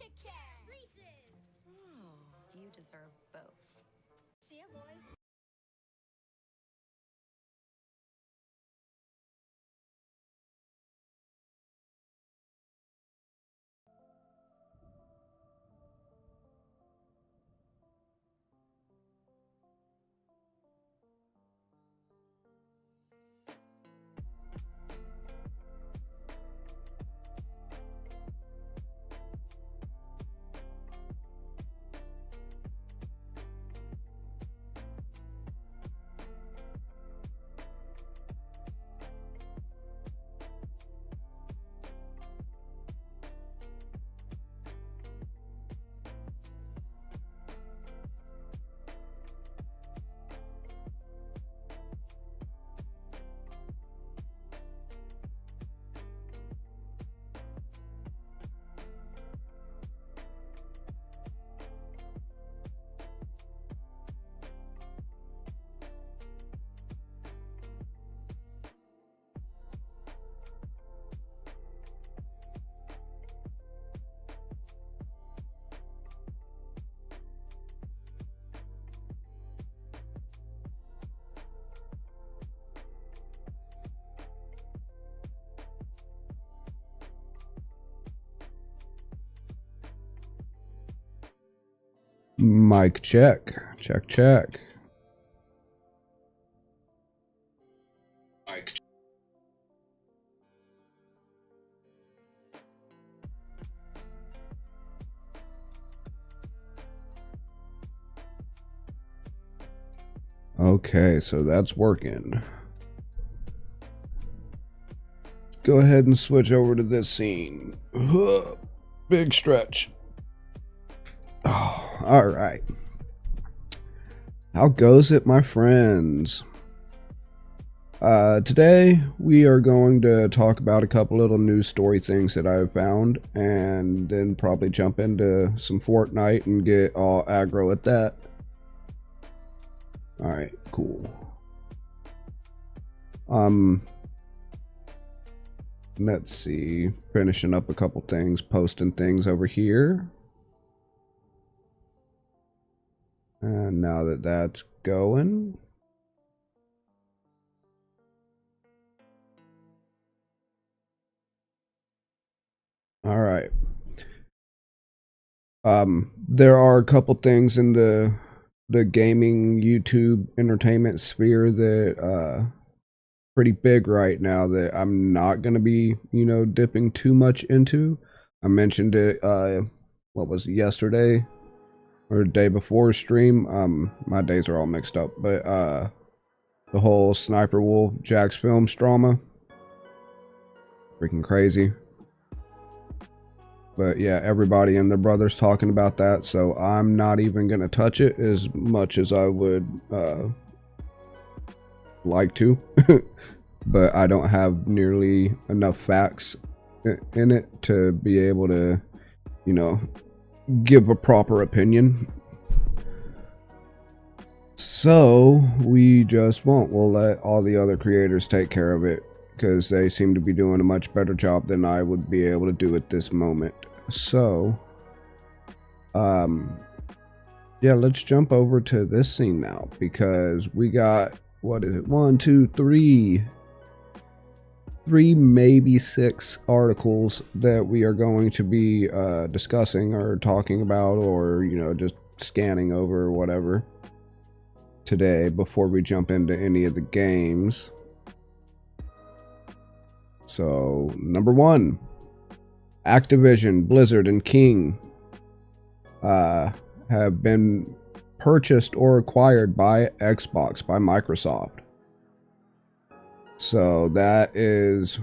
Oh, you deserve both. See ya, boys. Mic check. Check, check. Mic. Okay, so that's working. Go ahead and switch over to this scene. Big stretch. Oh, all right. How goes it, my friends? Today we are going to talk about a couple little news story things that I've found, and then probably jump into some Fortnite and get all aggro at that. All right, cool. Let's see. Finishing up a couple things, posting things over here. And now that that's going, all right. There are a couple things in the gaming YouTube entertainment sphere that pretty big right now that I'm not gonna be, dipping too much into. I mentioned it what was it, yesterday or the day before stream. My days are all mixed up, but the whole Sniper Wolf Jax Films drama, freaking crazy. But yeah, everybody and their brothers talking about that, so I'm not even gonna touch it as much as I would like to. But I don't have nearly enough facts in it to be able to, give a proper opinion. So we just won't. We'll let all the other creators take care of it, because they seem to be doing a much better job than I would be able to do at this moment. So yeah, let's jump over to this scene now, because we got, what is it, 1, 2, 3, maybe 6 articles that we are going to be discussing or talking about, or just scanning over or whatever today before we jump into any of the games. So number 1, Activision, Blizzard, and King have been purchased or acquired by Xbox, by Microsoft. So that is,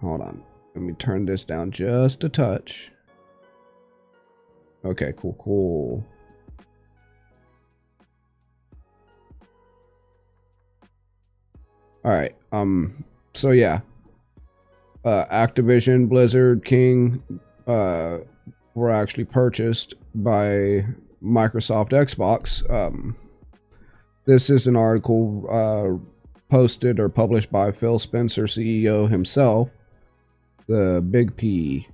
hold on, let me turn this down just a touch. Okay, cool. All right, so yeah, Activision, Blizzard, King were actually purchased by Microsoft Xbox. This is an article posted or published by Phil Spencer, CEO himself, the Big P.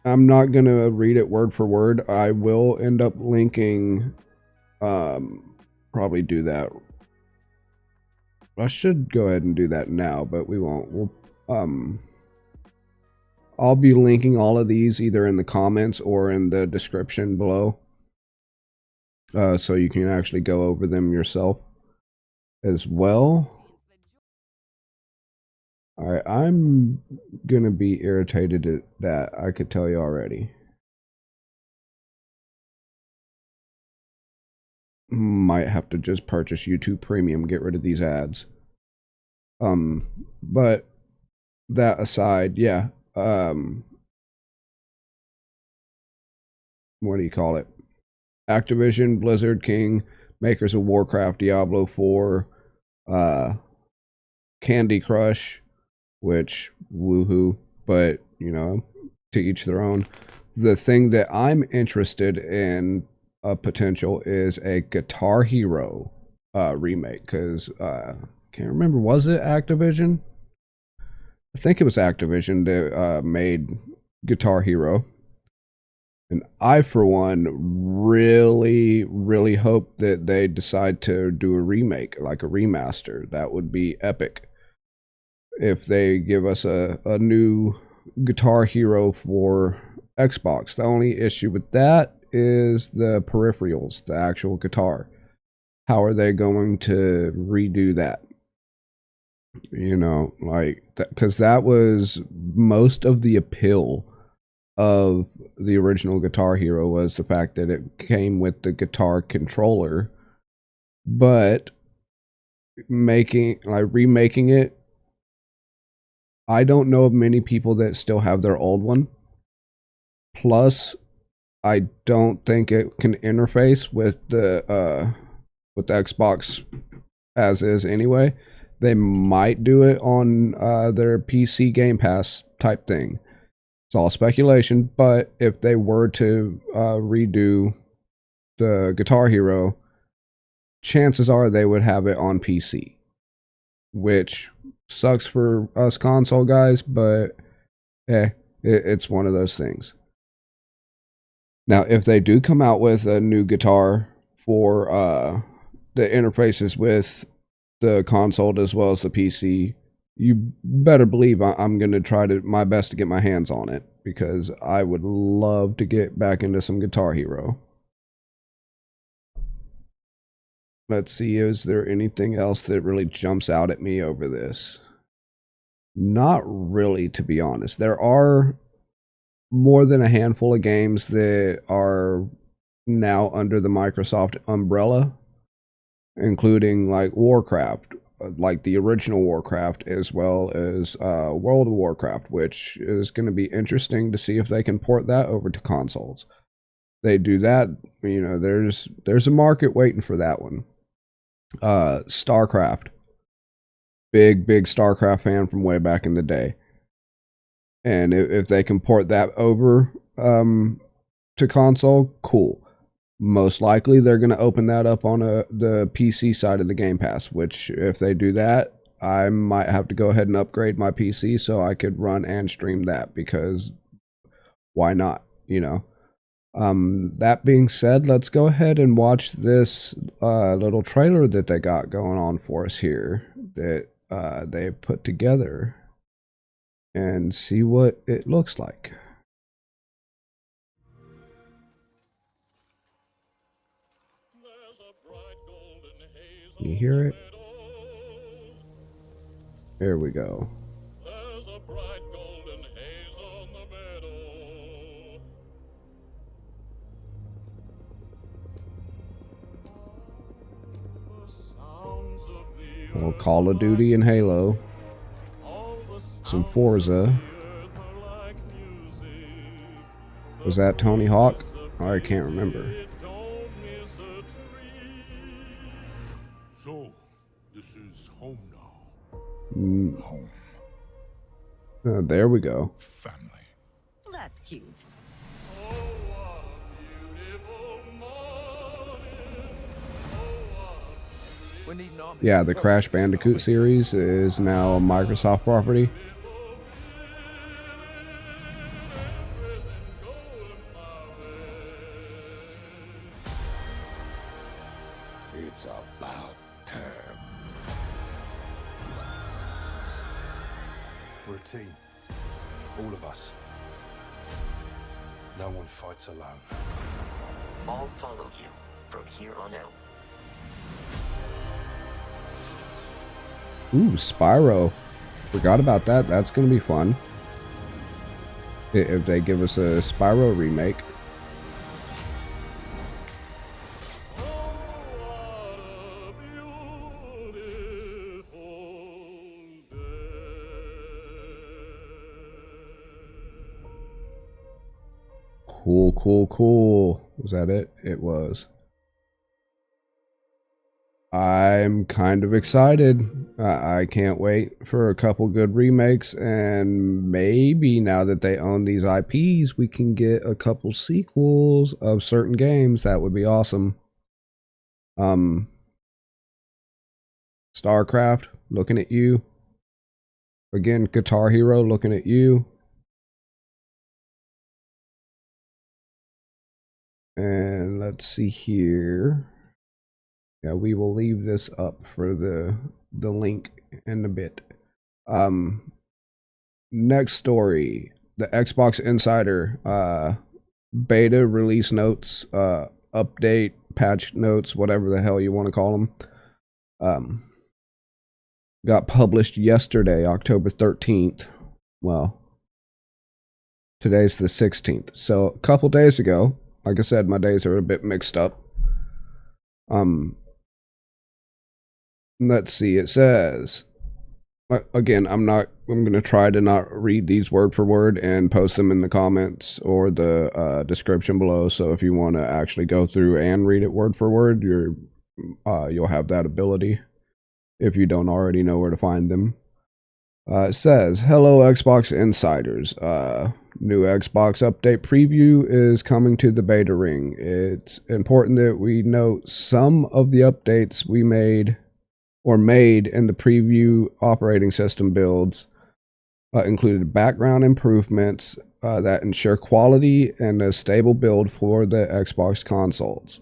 I'm not going to read it word for word. I will end up linking, probably do that. I should go ahead and do that now, but we won't. I'll be linking all of these either in the comments or in the description below. So you can actually go over them yourself as well. Alright, I'm gonna be irritated at that, I could tell you already. Might have to just purchase YouTube Premium, get rid of these ads. But that aside, yeah. What do you call it? Activision, Blizzard King, makers of Warcraft, Diablo 4, Candy Crush, which woohoo, but you know, to each their own. The thing that I'm interested in a potential is a Guitar Hero remake, because can't remember, was it Activision? I think it was Activision that made Guitar Hero. And I, for one, really, really hope that they decide to do a remake, like a remaster. That would be epic. If they give us a new Guitar Hero for Xbox. The only issue with that is the peripherals, the actual guitar. How are they going to redo that? You know, like, because that was most of the appeal of the original Guitar Hero, was the fact that it came with the guitar controller, but remaking it, I don't know of many people that still have their old one. Plus, I don't think it can interface with the Xbox as is anyway. They might do it on their PC Game Pass type thing. It's all speculation, but if they were to redo the Guitar Hero, chances are they would have it on PC, which sucks for us console guys, but it's one of those things. Now, if they do come out with a new guitar for the interfaces with the console as well as the PC, you better believe I'm going to try my best to get my hands on it, because I would love to get back into some Guitar Hero. Let's see, is there anything else that really jumps out at me over this? Not really, to be honest. There are more than a handful of games that are now under the Microsoft umbrella, including like Warcraft, like the original Warcraft, as well as World of Warcraft, which is going to be interesting to see if they can port that over to consoles. They do that, you know, there's a market waiting for that one. StarCraft, big StarCraft fan from way back in the day, and if they can port that over to console, cool. Most likely they're going to open that up on the PC side of the Game Pass, which if they do that, I might have to go ahead and upgrade my PC so I could run and stream that, because why not, you know? That being said, let's go ahead and watch this little trailer that they got going on for us here, that they put together, and see what it looks like. Can you hear it? There we go. There's a bright golden haze on the meadow. Well, Call of Duty and Halo. Some Forza. Was that Tony Hawk? I can't remember. So, this is home now. Home. There we go. Family. That's cute. Yeah, the Crash Bandicoot series is now a Microsoft property. It's about time. We're a team. All of us. No one fights alone. I'll follow you from here on out. Ooh, Spyro. Forgot about that. That's gonna be fun. If they give us a Spyro remake. Cool, cool, cool. Was that it? It was. I'm kind of excited. I can't wait for a couple good remakes, and maybe now that they own these IPs, we can get a couple sequels of certain games. That would be awesome. StarCraft, looking at you. Again, Guitar Hero, looking at you. And let's see here. Yeah, we will leave this up for the link in a bit. Next story, the Xbox Insider beta release notes, update, patch notes, whatever the hell you want to call them. Got published yesterday, October 13th. Well, today's the 16th. So a couple days ago, like I said, my days are a bit mixed up. Let's see, it says, again, I'm going to try to not read these word for word and post them in the comments or the description below. So if you want to actually go through and read it word for word, you'll have that ability if you don't already know where to find them. It says, hello Xbox Insiders. New Xbox update preview is coming to the beta ring. It's important that we note some of the updates we made in the preview operating system builds included background improvements that ensure quality and a stable build for the Xbox consoles.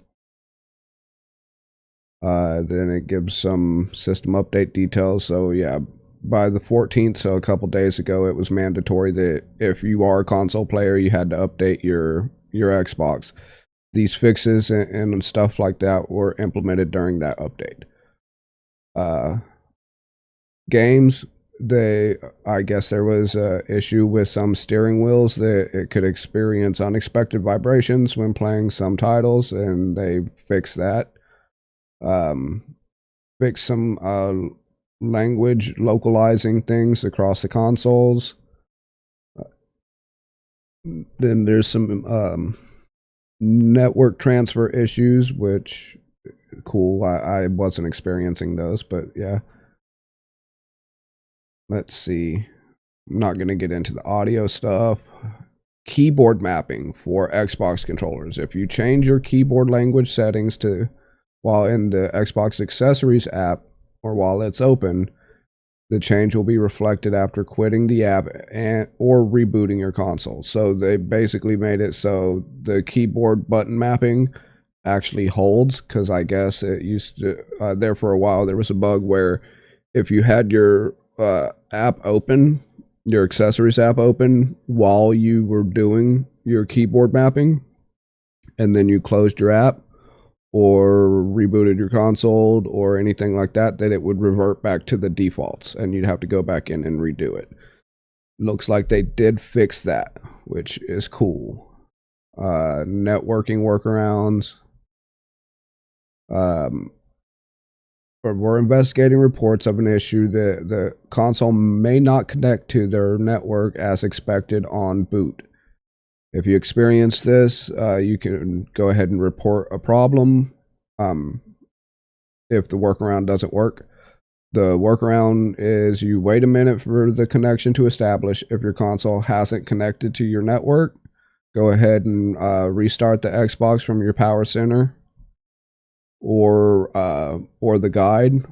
Then it gives some system update details. So yeah, by the 14th, so a couple days ago, it was mandatory that if you are a console player, you had to update your Xbox. These fixes and stuff like that were implemented during that update. Games, I guess there was an issue with some steering wheels that it could experience unexpected vibrations when playing some titles, and they fixed that. Fixed some language localizing things across the consoles. Then there's some network transfer issues, which cool. I wasn't experiencing those, but yeah. Let's see. I'm not going to get into the audio stuff. Keyboard mapping for Xbox controllers. If you change your keyboard language settings to while in the Xbox Accessories app or while it's open, the change will be reflected after quitting the app or rebooting your console. So they basically made it so the keyboard button mapping actually holds, because I guess it used to, there for a while, there was a bug where if you had your app open, your Accessories app open while you were doing your keyboard mapping, and then you closed your app or rebooted your console or anything like that, that it would revert back to the defaults and you'd have to go back in and redo it. Looks like they did fix that, which is cool. Networking workarounds. We're investigating reports of an issue that the console may not connect to their network as expected on boot. If you experience this, you can go ahead and report a problem if the workaround doesn't work. The workaround is you wait a minute for the connection to establish. If your console hasn't connected to your network, go ahead and restart the Xbox from your power center or the guide,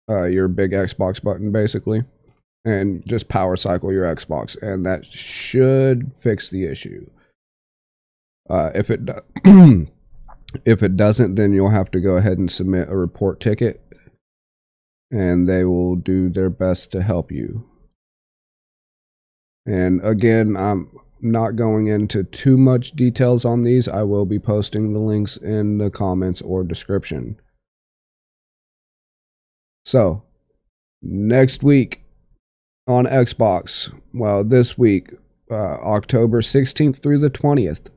your big Xbox button basically, and just power cycle your Xbox, and that should fix the issue. If it If it doesn't, then you'll have to go ahead and submit a report ticket, and they will do their best to help you. And again, I'm not going into too much details on these. I will be posting the links in the comments or description. So, next week on Xbox, well, this week, October 16th through the 20th,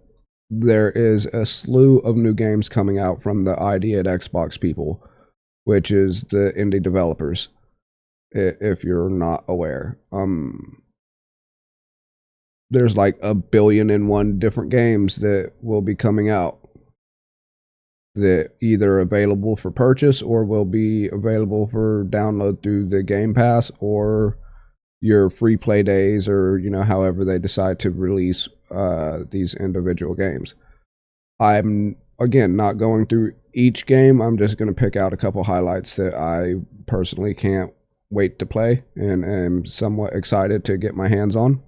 there is a slew of new games coming out from the ID at Xbox people, which is the indie developers, if you're not aware. There's like 1,000,000,001 different games that will be coming out that either available for purchase or will be available for download through the Game Pass or your free play days, or however they decide to release these individual games. I'm again not going through each game. I'm just going to pick out a couple highlights that I personally can't wait to play and am somewhat excited to get my hands on.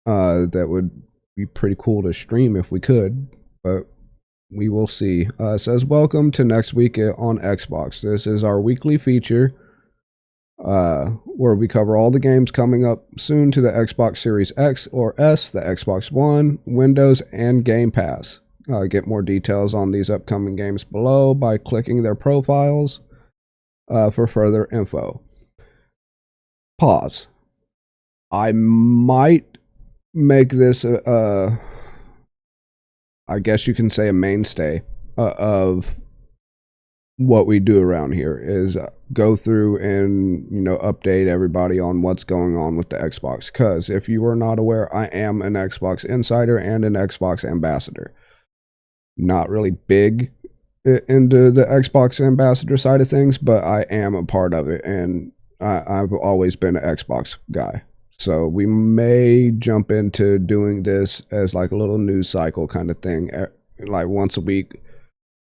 That would be pretty cool to stream if we could, but we will see. It says, welcome to next week on Xbox. This is our weekly feature where we cover all the games coming up soon to the Xbox Series X or S, the Xbox One, Windows, and Game Pass. Get more details on these upcoming games below by clicking their profiles for further info. Pause. I might make this I guess you can say a mainstay of what we do around here, is go through and update everybody on what's going on with the Xbox. Because if you are not aware, I am an Xbox insider and an Xbox ambassador. Not really big into the Xbox ambassador side of things, but I am a part of it, and I've always been an Xbox guy. So we may jump into doing this as like a little news cycle kind of thing, like once a week,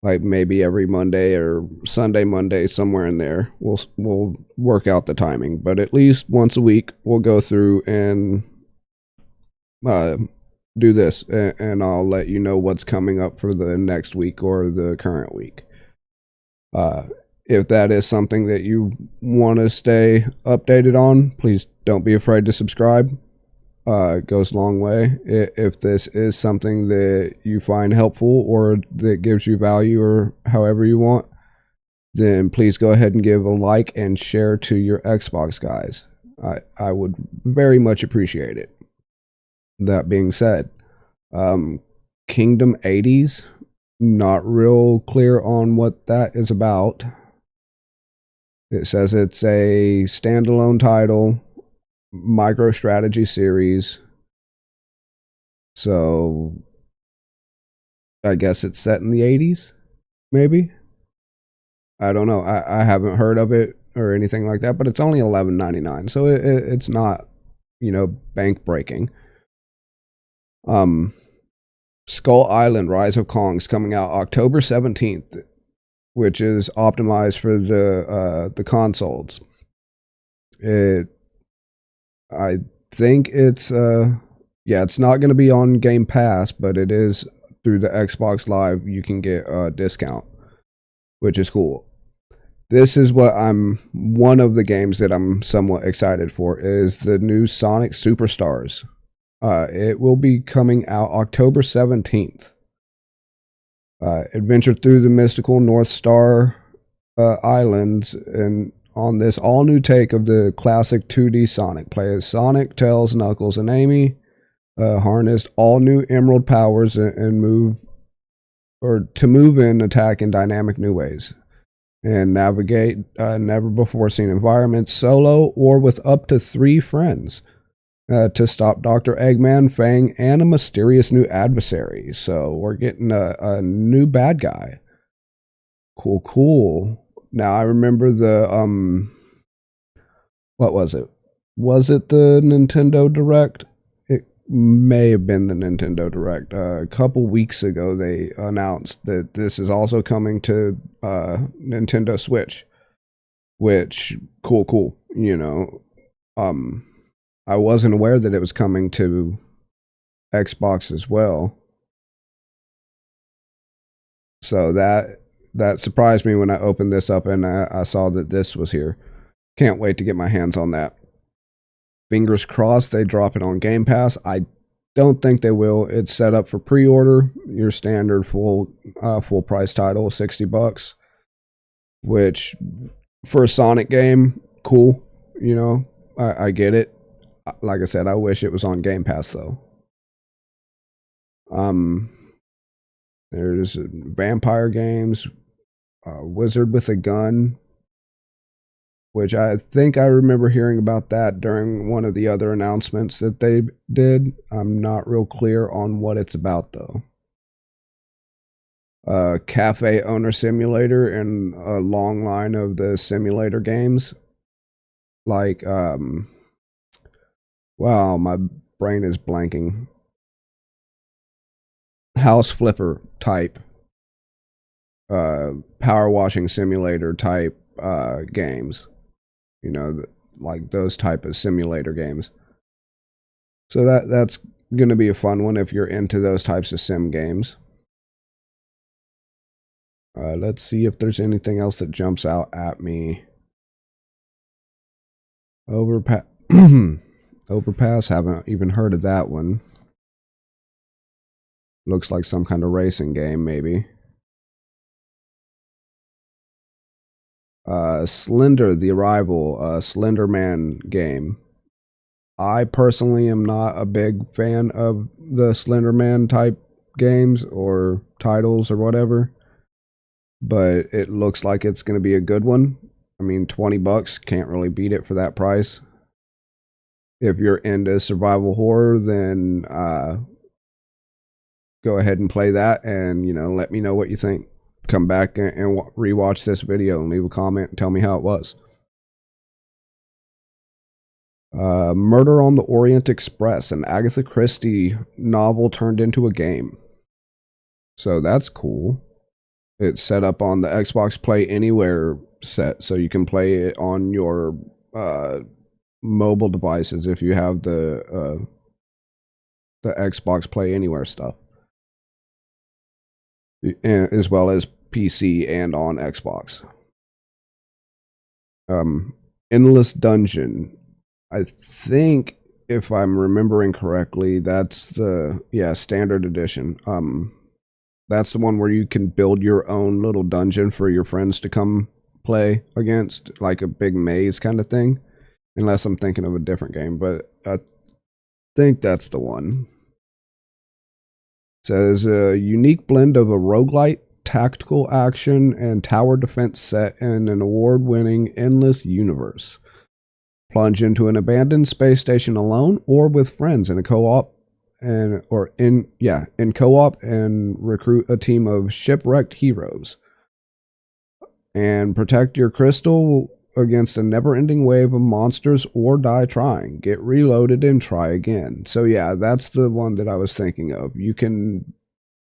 like maybe every Monday or Sunday, Monday, somewhere in there. We'll work out the timing, but at least once a week we'll go through and do this, and I'll let you know what's coming up for the next week or the current week. If that is something that you want to stay updated on, please don't be afraid to subscribe. It goes a long way. If this is something that you find helpful or that gives you value or however you want, then please go ahead and give a like and share to your Xbox guys. I would very much appreciate it. That being said, Kingdom 80s, not real clear on what that is about. It says it's a standalone title, micro strategy series. So I guess it's set in the 80s, maybe? I don't know. I haven't heard of it or anything like that, but it's only $11.99, so it's not, bank breaking. Skull Island: Rise of Kong's coming out October 17th. Which is optimized for the consoles. I think it's it's not going to be on Game Pass, but it is through the Xbox Live. You can get a discount, which is cool. This is one of the games that I'm somewhat excited for, is the new Sonic Superstars. It will be coming out October 17th. Adventure through the mystical North Star Islands, and on this all-new take of the classic 2D Sonic. Play as Sonic, Tails, Knuckles, and Amy. Harness all new Emerald powers and move in, attack in dynamic new ways. And navigate never-before-seen environments solo or with up to 3 friends. To stop Dr. Eggman, Fang, and a mysterious new adversary. So we're getting a new bad guy. Cool. Now I remember the what was it? Was it the Nintendo Direct? It may have been the Nintendo Direct. A couple weeks ago they announced that this is also coming to Nintendo Switch. Which cool. I wasn't aware that it was coming to Xbox as well. So that surprised me when I opened this up and I saw that this was here. Can't wait to get my hands on that. Fingers crossed they drop it on Game Pass. I don't think they will. It's set up for pre-order. Your standard full price title, $60, which for a Sonic game, cool. You know, I get it. Like I said, I wish it was on Game Pass though. There's vampire games, Wizard with a Gun, which I think I remember hearing about that during one of the other announcements that they did. I'm not real clear on what it's about though. Cafe Owner Simulator and a long line of the simulator games. Like, wow, my brain is blanking. House flipper type, power washing simulator type games. You know, like those type of simulator games. So that's going to be a fun one if you're into those types of sim games. Let's see if there's anything else that jumps out at me. Overpass, haven't even heard of that one. Looks like some kind of racing game, maybe. Slender, The Arrival, Slender Man game. I personally am not a big fan of the Slender Man type games or titles or whatever, but it looks like it's going to be a good one. I mean, $20, can't really beat it for that price. If you're into survival horror, then go ahead and play that, and you know, let me know what you think. Come back and rewatch this video and leave a comment and tell me how it was. Murder on the Orient Express, an Agatha Christie novel turned into a game. So that's cool. It's set up on the Xbox Play Anywhere set, so you can play it on your mobile devices if you have the Xbox Play Anywhere stuff, as well as PC and on Xbox. Endless Dungeon. I think, if I'm remembering correctly, that's the standard edition. That's the one where you can build your own little dungeon for your friends to come play against, like a big maze kind of thing. Unless I'm thinking of a different game, but I think that's the one. It says a unique blend of a roguelite, tactical action, and tower defense set in an award-winning endless universe. Plunge into an abandoned space station alone or with friends in a co-op in co-op and recruit a team of shipwrecked heroes. And protect your crystal against a never-ending wave of monsters or die trying. Get reloaded and try again. So yeah, that's the one that I was thinking of. You can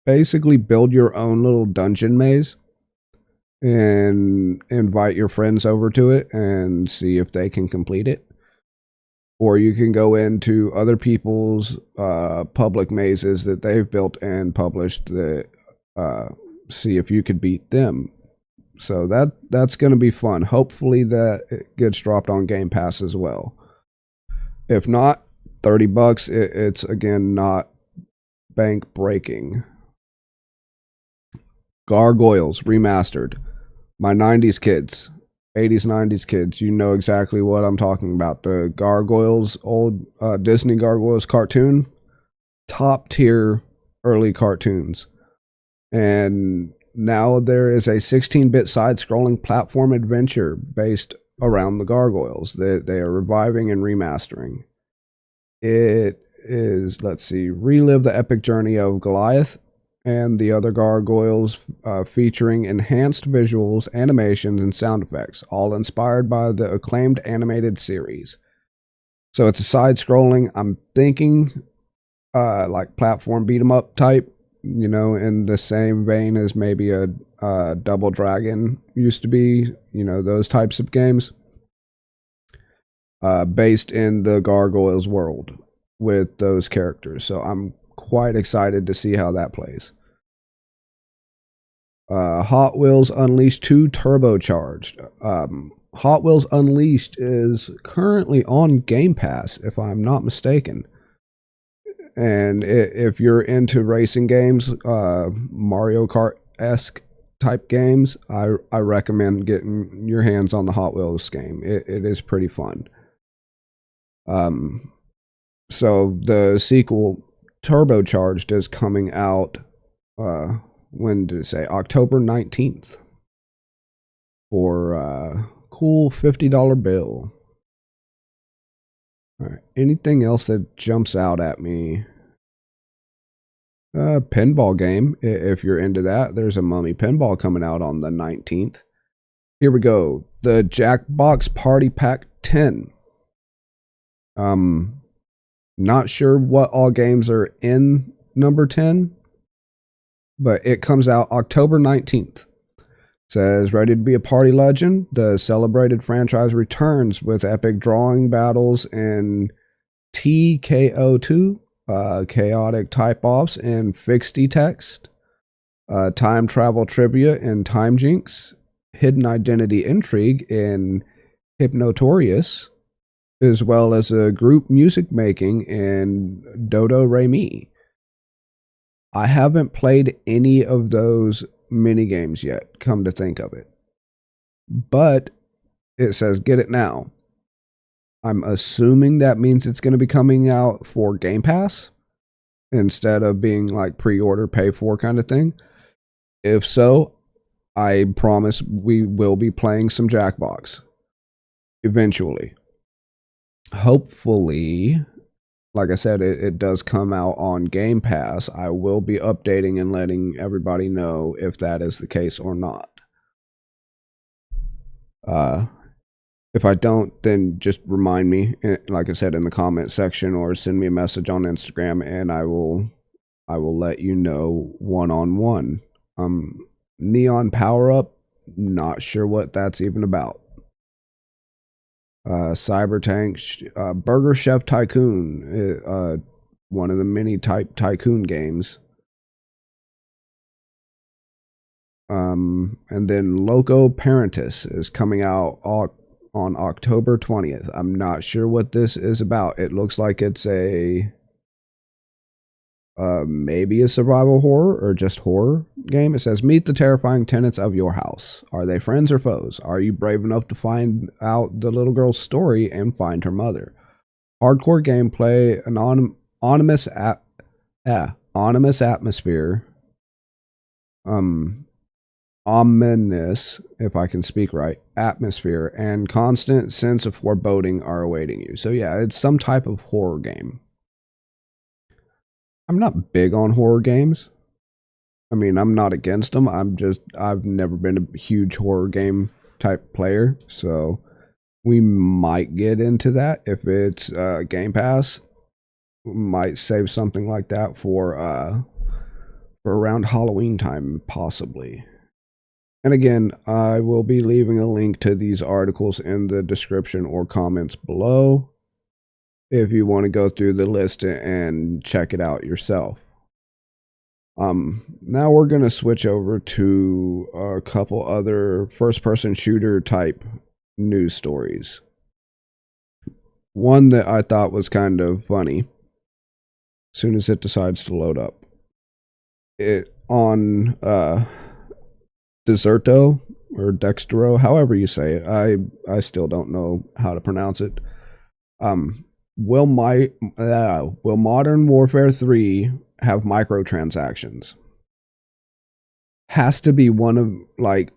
basically build your own little dungeon maze and invite your friends over to it and see if they can complete it. Or you can go into other people's public mazes that they've built and published that see if you could beat them. So that's going to be fun. Hopefully that it gets dropped on Game Pass as well. If not, $30. It's again not bank breaking. Gargoyles Remastered. My 90s kids, 80s, 90s kids, you know exactly what I'm talking about. The Gargoyles, old Disney Gargoyles cartoon. Top tier early cartoons. And now there is a 16-bit side-scrolling platform adventure based around the Gargoyles that they are reviving and remastering. It is, let's see, relive the epic journey of Goliath and the other Gargoyles, featuring enhanced visuals, animations, and sound effects, all inspired by the acclaimed animated series. So it's a side-scrolling, I'm thinking like platform beat-em-up type, you know, in the same vein as maybe a Double Dragon used to be, you know, those types of games. Based in the Gargoyles world with those characters. So I'm quite excited to see how that plays. Hot Wheels Unleashed 2 Turbocharged. Hot Wheels Unleashed is currently on Game Pass, if I'm not mistaken. And if you're into racing games, Mario Kart-esque type games, I recommend getting your hands on the Hot Wheels game. It is pretty fun. So the sequel, Turbocharged, is coming out, when did it say? October 19th. For a cool $50 bill. Alright, anything else that jumps out at me? Pinball game, if you're into that. There's a Mummy Pinball coming out on the 19th. Here we go. The Jackbox Party Pack 10. Not sure what all games are in number 10, but it comes out October 19th. Says, ready to be a party legend? The celebrated franchise returns with epic drawing battles in TKO2, chaotic type-offs in fixed text, time travel trivia in Time Jinx, hidden identity intrigue in Hypnotorious, as well as a group music making in Dodo Re Mi. I haven't played any of those mini games yet, come to think of it. But it says get it now. I'm assuming that means it's going to be coming out for Game Pass instead of being like pre-order, pay for kind of thing. If so, I promise we will be playing some Jackbox eventually. Hopefully, like I said, it does come out on Game Pass. I will be updating and letting everybody know if that is the case or not. If I don't, then just remind me, like I said, in the comment section, or send me a message on Instagram, and I will let you know one-on-one. Neon Power Up, not sure what that's even about. Cyber Tank, Burger Chef Tycoon, one of the mini type tycoon games. And then Loco Parentis is coming out on October 20th. I'm not sure what this is about. It looks like it's a maybe a survival horror or just horror game. It says, meet the terrifying tenants of your house. Are they friends or foes? Are you brave enough to find out the little girl's story and find her mother? Hardcore gameplay, ominous atmosphere, ominous, if I can speak right, atmosphere, and constant sense of foreboding are awaiting you. So yeah, it's some type of horror game. I'm not big on horror games. I mean, I'm not against them. I've never been a huge horror game type player. So we might get into that if it's Game Pass. We might save something like that for around Halloween time, possibly. And again, I will be leaving a link to these articles in the description or comments below if you want to go through the list and check it out yourself. Now we're going to switch over to a couple other first-person shooter type news stories. One that I thought was kind of funny, as soon as it decides to load up. It on Deserto or Dextero, however you say it. I still don't know how to pronounce it. Will Modern Warfare 3 have microtransactions? Has to be one of, like,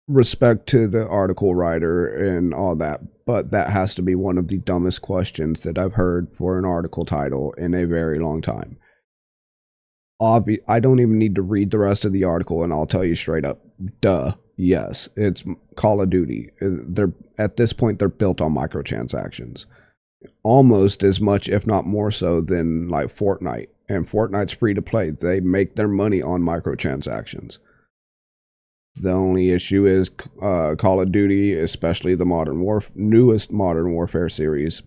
respect to the article writer and all that, but that has to be one of the dumbest questions that I've heard for an article title in a very long time. I don't even need to read the rest of the article, and I'll tell you straight up, duh, yes, it's Call of Duty. At this point, they're built on microtransactions. Almost as much, if not more so, than like Fortnite. And Fortnite's free to play. They make their money on microtransactions. The only issue is Call of Duty, especially the newest Modern Warfare series.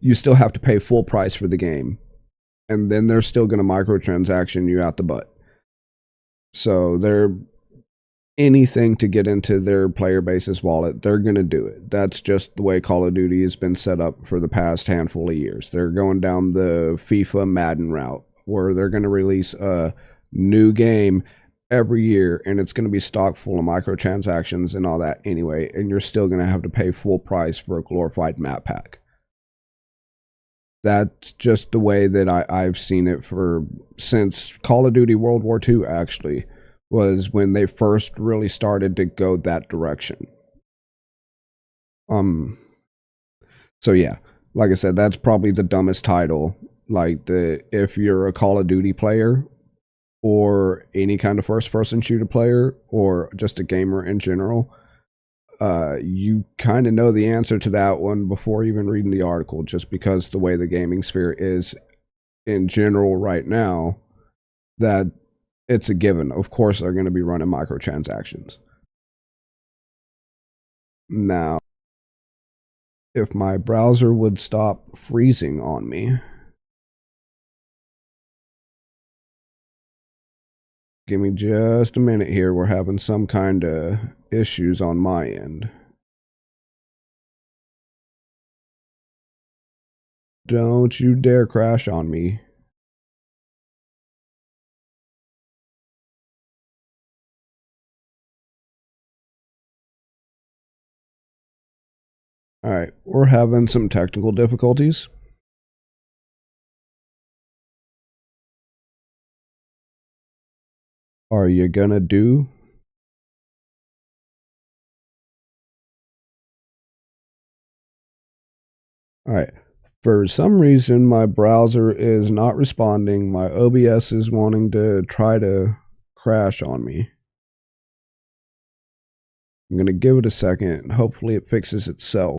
You still have to pay full price for the game. And then they're still going to microtransaction you out the butt. So they're anything to get into their player base's wallet, they're going to do it. That's just the way Call of Duty has been set up for the past handful of years. They're going down the FIFA Madden route where they're going to release a new game every year and it's going to be stocked full of microtransactions and all that anyway, and you're still going to have to pay full price for a glorified map pack. That's just the way that I've seen it since Call of Duty World War II actually was when they first really started to go that direction. So yeah, like I said, that's probably the dumbest title. Like if you're a Call of Duty player or any kind of first person shooter player or just a gamer in general, you kind of know the answer to that one before even reading the article, just because the way the gaming sphere is in general right now, that it's a given. Of course, they're going to be running microtransactions. Now, if my browser would stop freezing on me. Give me just a minute here. We're having some kind of issues on my end. Don't you dare crash on me. All right, we're having some technical difficulties. Are you gonna do? All right. For some reason, my browser is not responding. My OBS is wanting to try to crash on me. I'm going to give it a second and hopefully it fixes itself.